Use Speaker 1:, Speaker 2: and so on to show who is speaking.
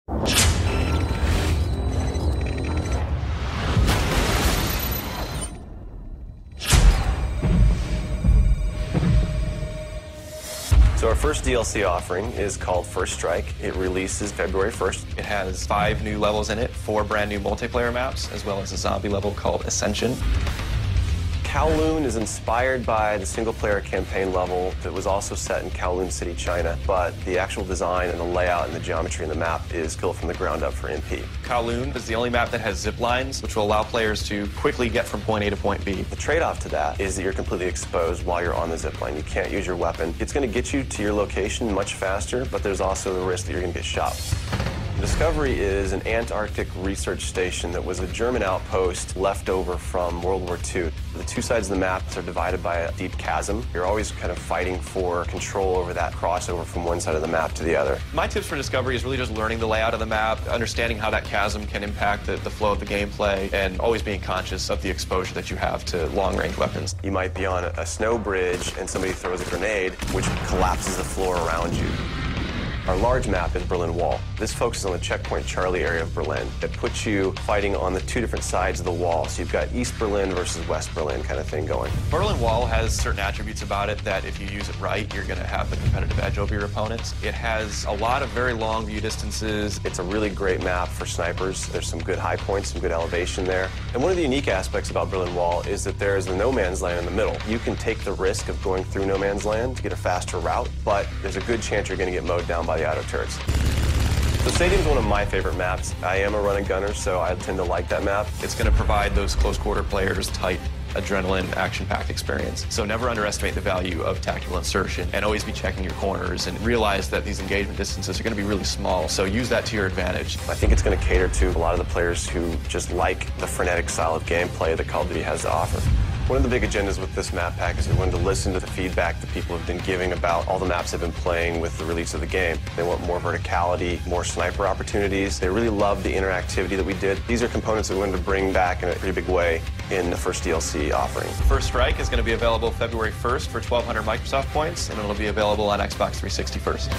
Speaker 1: So our first DLC offering is called First Strike. It releases February 1st.
Speaker 2: It has 5 new levels in it, 4 brand new multiplayer maps, as well as a zombie level called Ascension.
Speaker 1: Kowloon is inspired by the single-player campaign level that was also set in Kowloon City, China, but the actual design and the layout and the geometry in the map is built from the ground up for MP.
Speaker 2: Kowloon is the only map that has zip lines, which will allow players to quickly get from point A to point B.
Speaker 1: The trade-off to that is that you're completely exposed while you're on the zip line. You can't use your weapon. It's going to get you to your location much faster, but there's also the risk that you're going to get shot. Discovery is an Antarctic research station that was a German outpost left over from World War II. The 2 sides of the map are divided by a deep chasm. You're always kind of fighting for control over that crossover from one side of the map to the other.
Speaker 2: My tips for Discovery is really just learning the layout of the map, understanding how that chasm can impact the flow of the gameplay, and always being conscious of the exposure that you have to long-range weapons.
Speaker 1: You might be on a snow bridge and somebody throws a grenade, which collapses the floor around you. Our large map is Berlin Wall. This focuses on the checkpoint Charlie area of Berlin. It puts you fighting on the 2 different sides of the wall. So you've got East Berlin versus West Berlin kind of thing going.
Speaker 2: Berlin Wall has certain attributes about it that if you use it right, you're going to have the competitive edge over your opponents. It has a lot of very long view distances.
Speaker 1: It's a really great map for snipers. There's some good high points, some good elevation there. And one of the unique aspects about Berlin Wall is that there's the no man's land in the middle. You can take the risk of going through no man's land to get a faster route, but there's a good chance you're going to get mowed down by the auto turrets. So Stadium's one of my favorite maps. I am a run and gunner, so I tend to like that map.
Speaker 2: It's going to provide those close quarter players tight adrenaline, action-packed experience. So never underestimate the value of tactical insertion, and always be checking your corners and realize that these engagement distances are going to be really small, so use that to your advantage.
Speaker 1: I think it's going to cater to a lot of the players who just like the frenetic style of gameplay that Call of Duty has to offer. One of the big agendas with this map pack is we wanted to listen to the feedback that people have been giving about all the maps they've been playing with the release of the game. They want more verticality, more sniper opportunities. They really love the interactivity that we did. These are components that we wanted to bring back in a pretty big way in the first DLC offering.
Speaker 2: First Strike is going to be available February 1st for 1,200 Microsoft points, and it'll be available on Xbox 360 first.